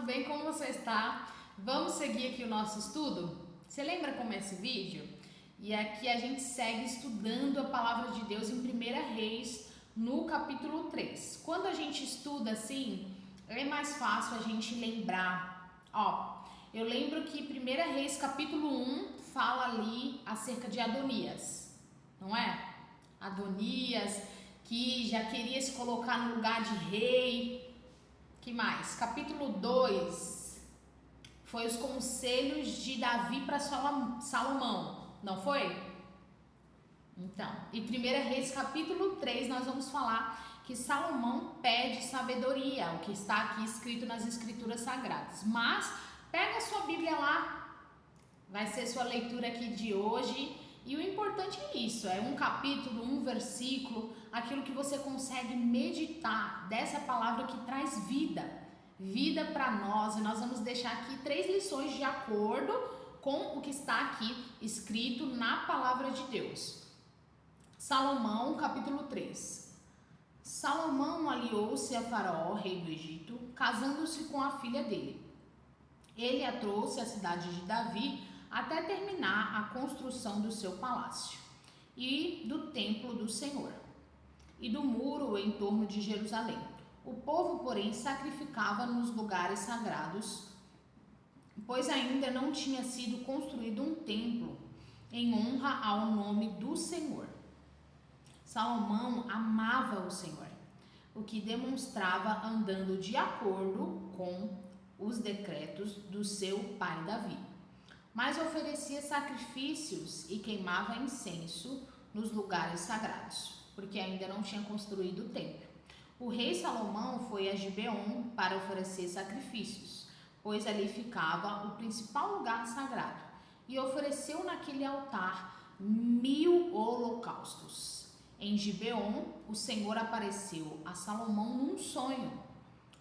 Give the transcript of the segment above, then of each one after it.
tudo bem? Como você está? Vamos seguir aqui o nosso estudo? Você lembra como é esse vídeo? E aqui a gente segue estudando a palavra de Deus em 1 Reis, no capítulo 3. Quando a gente estuda assim, é mais fácil a gente lembrar. Eu lembro que 1 Reis, capítulo 1, fala ali acerca de Adonias, não é? Adonias, que já queria se colocar no lugar de rei. Que mais? Capítulo 2 foi os conselhos de Davi para Salomão, não foi? Então, em 1 Reis capítulo 3 nós vamos falar que Salomão pede sabedoria, o que está aqui escrito nas escrituras sagradas. Mas pega a sua Bíblia lá, vai ser sua leitura aqui de hoje. E o importante é isso, é um capítulo, um versículo, aquilo que você consegue meditar dessa palavra que traz vida para nós. E nós vamos deixar aqui 3 lições de acordo com o que está aqui escrito na palavra de Deus. Salomão, capítulo 3. Salomão aliou-se a Faraó, rei do Egito, casando-se com a filha dele. Ele a trouxe à cidade de Davi até terminar a construção do seu palácio e do templo do Senhor e do muro em torno de Jerusalém. O povo, porém, sacrificava nos lugares sagrados, pois ainda não tinha sido construído um templo em honra ao nome do Senhor. Salomão amava o Senhor, o que demonstrava andando de acordo com os decretos do seu pai Davi. Mas oferecia sacrifícios e queimava incenso nos lugares sagrados, porque ainda não tinha construído o templo. O rei Salomão foi a Gibeon para oferecer sacrifícios, pois ali ficava o principal lugar sagrado, e ofereceu naquele altar 1000 holocaustos. Em Gibeon, o Senhor apareceu a Salomão num sonho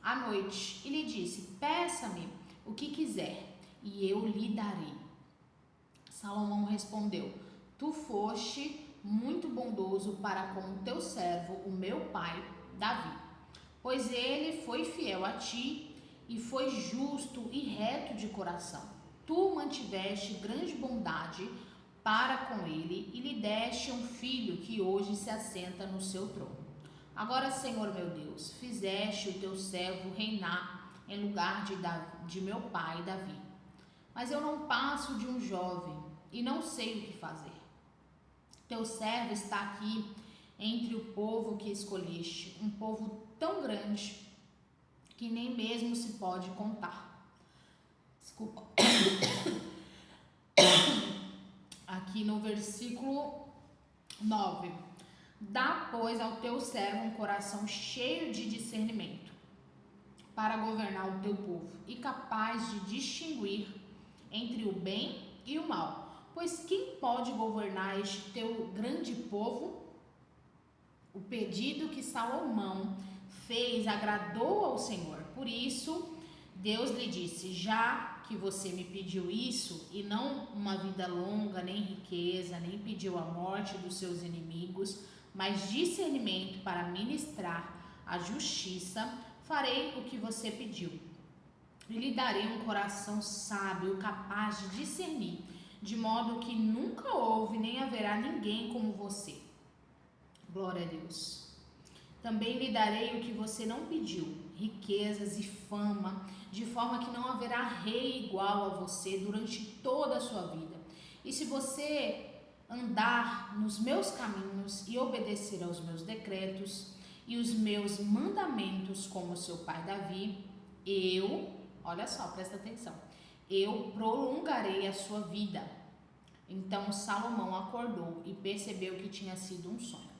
à noite e lhe disse: peça-me o que quiser e eu lhe darei. Salomão respondeu: tu foste muito bondoso para com o teu servo, o meu pai Davi, pois ele foi fiel a ti e foi justo e reto de coração. Tu mantiveste grande bondade para com ele e lhe deste um filho que hoje se assenta no seu trono. Agora, Senhor meu Deus, fizeste o teu servo reinar em lugar de meu pai Davi. Mas eu não passo de um jovem e não sei o que fazer. Teu servo está aqui entre o povo que escolheste, um povo tão grande que nem mesmo se pode contar. Desculpa. Aqui no versículo 9. Dá, pois, ao teu servo um coração cheio de discernimento para governar o teu povo e capaz de distinguir entre o bem e o mal. Pois quem pode governar este teu grande povo? O pedido que Salomão fez agradou ao Senhor. Por isso, Deus lhe disse: já que você me pediu isso, e não uma vida longa, nem riqueza, nem pediu a morte dos seus inimigos, mas discernimento para ministrar a justiça, farei o que você pediu. E lhe darei um coração sábio, capaz de discernir, de modo que nunca houve nem haverá ninguém como você. Glória a Deus. Também lhe darei o que você não pediu, riquezas e fama, de forma que não haverá rei igual a você durante toda a sua vida. E se você andar nos meus caminhos e obedecer aos meus decretos e os meus mandamentos como seu pai Davi, olha só, presta atenção, eu prolongarei a sua vida. Então Salomão acordou e percebeu que tinha sido um sonho.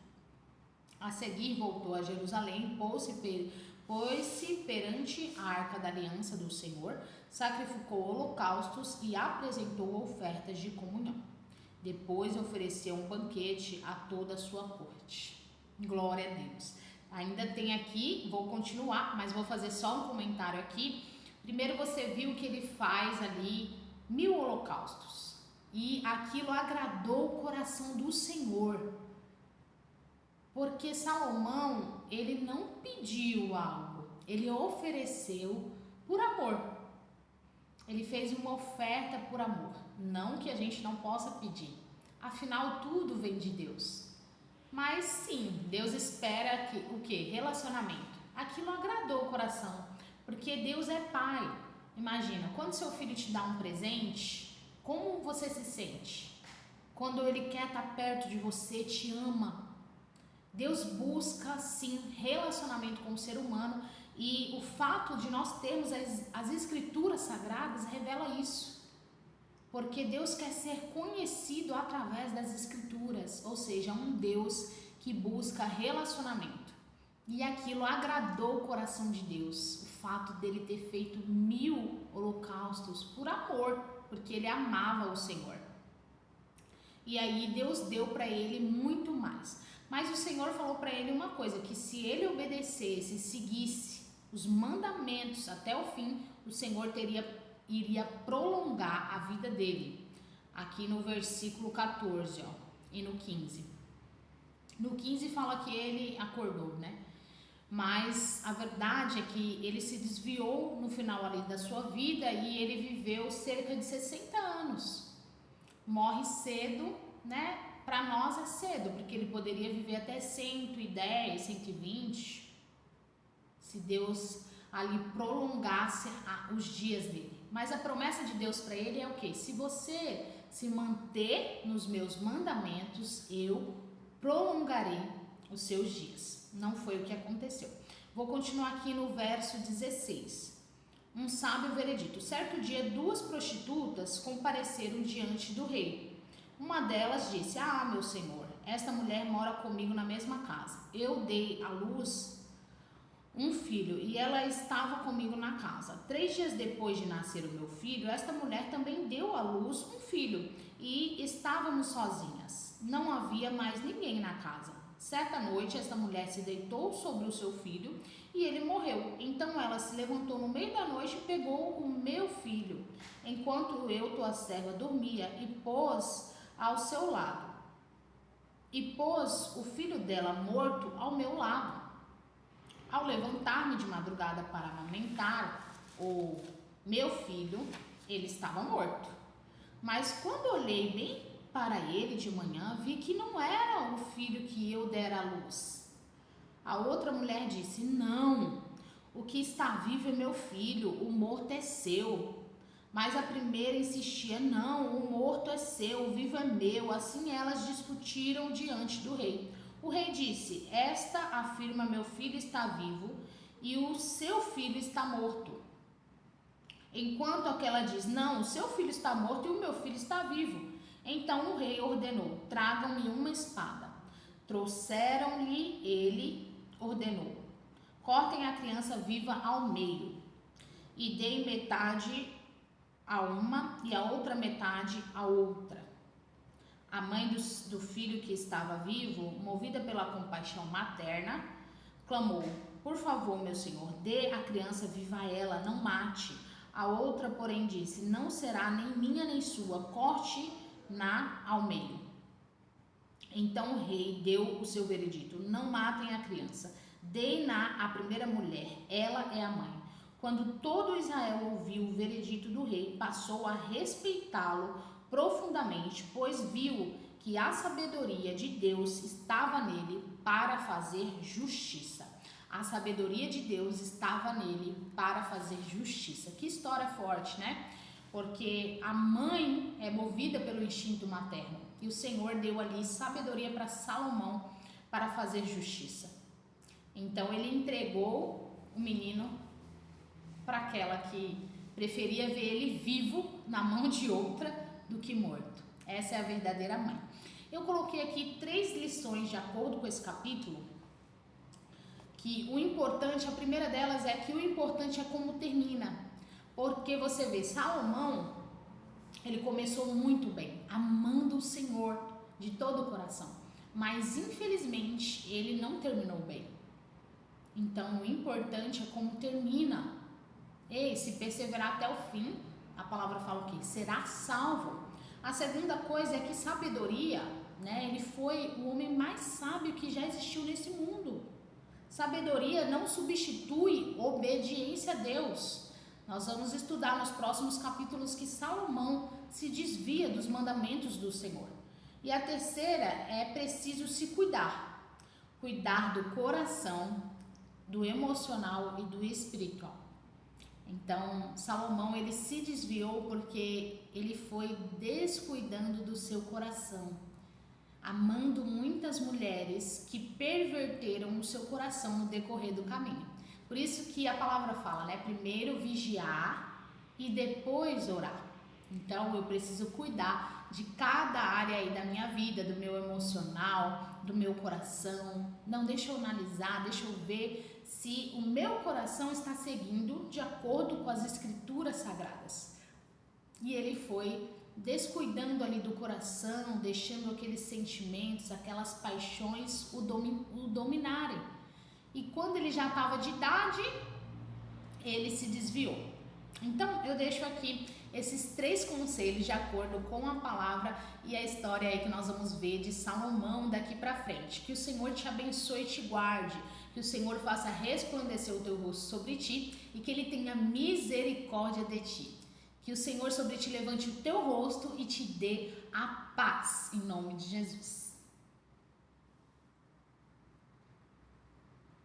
A seguir voltou a Jerusalém, pôs-se perante a arca da aliança do Senhor, sacrificou holocaustos e apresentou ofertas de comunhão. Depois ofereceu um banquete a toda a sua corte. Glória a Deus. Ainda tem aqui, vou continuar, mas vou fazer só um comentário aqui. Primeiro você viu que ele faz ali 1000 holocaustos. E aquilo agradou o coração do Senhor. Porque Salomão, ele não pediu algo, ele ofereceu por amor. Ele fez uma oferta por amor, não que a gente não possa pedir. Afinal, tudo vem de Deus. Mas sim, Deus espera que, o quê? Relacionamento. Aquilo agradou o coração, porque Deus é pai. Imagina, quando seu filho te dá um presente, como você se sente? Quando ele quer estar perto de você, te ama. Deus busca, sim, relacionamento com o ser humano, e o fato de nós termos as escrituras sagradas revela isso. Porque Deus quer ser conhecido através das escrituras, ou seja, um Deus que busca relacionamento. E aquilo agradou o coração de Deus, o fato dele ter feito 1000 holocaustos por amor, porque ele amava o Senhor. E aí Deus deu para ele muito mais. Mas o Senhor falou para ele uma coisa, que se ele obedecesse, seguisse os mandamentos até o fim, o Senhor iria prolongar a vida dele. Aqui no versículo 14, e no 15. No 15 fala que ele acordou, né? Mas a verdade é que ele se desviou no final ali da sua vida e ele viveu cerca de 60 anos. Morre cedo, né? Para nós é cedo, porque ele poderia viver até 110, 120, se Deus ali prolongasse os dias dele. Mas a promessa de Deus para ele é o quê? Se você se manter nos meus mandamentos, eu prolongarei os seus dias. Não foi o que aconteceu. Vou continuar aqui no verso 16. Um sábio veredito. Certo dia, 2 prostitutas compareceram diante do rei. Uma delas disse: Ah, meu senhor, esta mulher mora comigo na mesma casa. Eu dei à luz um filho e ela estava comigo na casa. 3 dias depois de nascer o meu filho, esta mulher também deu à luz um filho e estávamos sozinhas. Não havia mais ninguém na casa. Certa noite, esta mulher se deitou sobre o seu filho e ele morreu. Então ela se levantou no meio da noite e pegou o meu filho, enquanto eu, tua serva, dormia, e pôs ao seu lado. E pôs o filho dela morto ao meu lado. Ao levantar-me de madrugada para amamentar o meu filho, ele estava morto. Mas quando olhei bem para ele de manhã, vi que não era o filho que eu dera à luz. A outra mulher disse: Não, o que está vivo é meu filho, o morto é seu. Mas a primeira insistia: Não, o morto é seu, o vivo é meu. Assim elas discutiram diante do rei. O rei disse: Esta afirma: Meu filho está vivo e o seu filho está morto. Enquanto aquela diz: Não, o seu filho está morto e o meu filho está vivo. Então o rei ordenou: Tragam-me uma espada. Trouxeram-lhe, ele ordenou: Cortem a criança viva ao meio e deem metade a uma e a outra metade a outra. A mãe do filho que estava vivo, movida pela compaixão materna, clamou: Por favor, meu senhor, dê a criança viva a ela, não mate. A outra, porém, disse: Não será nem minha nem sua, corte-na ao meio. Então o rei deu o seu veredito: Não matem a criança, deem-na à primeira mulher, ela é a mãe. Quando todo Israel ouviu o veredito do rei, passou a respeitá-lo profundamente, pois viu que a sabedoria de Deus estava nele para fazer justiça. A sabedoria de Deus estava nele para fazer justiça. Que história forte, né? Porque a mãe é movida pelo instinto materno e o Senhor deu ali sabedoria para Salomão para fazer justiça. Então ele entregou o menino para aquela que preferia ver ele vivo na mão de outra do que morto. Essa é a verdadeira mãe. Eu coloquei aqui 3 lições de acordo com esse capítulo, que o importante, a primeira delas é que o importante é como termina. Porque você vê, Salomão, ele começou muito bem, amando o Senhor de todo o coração, mas infelizmente ele não terminou bem. Então o importante é como termina. E se perseverar até o fim, a palavra fala o quê? Será salvo. A segunda coisa é que sabedoria, né? Ele foi o homem mais sábio que já existiu nesse mundo. Sabedoria não substitui obediência a Deus. Nós vamos estudar nos próximos capítulos que Salomão se desvia dos mandamentos do Senhor. E a terceira é preciso se cuidar. Cuidar do coração, do emocional e do espiritual. Então, Salomão, ele se desviou porque ele foi descuidando do seu coração, amando muitas mulheres que perverteram o seu coração no decorrer do caminho. Por isso que a palavra fala, né? Primeiro vigiar e depois orar. Então, eu preciso cuidar de cada área aí da minha vida, do meu emocional, do meu coração. Não, deixa eu analisar, deixa eu ver se o meu coração está seguindo de acordo com as escrituras sagradas. E ele foi descuidando ali do coração, deixando aqueles sentimentos, aquelas paixões o dominarem. E quando ele já estava de idade, ele se desviou. Então, eu deixo aqui esses 3 conselhos de acordo com a palavra e a história aí que nós vamos ver de Salomão daqui para frente. Que o Senhor te abençoe e te guarde, que o Senhor faça resplandecer o teu rosto sobre ti e que ele tenha misericórdia de ti. Que o Senhor sobre ti levante o teu rosto e te dê a paz, em nome de Jesus.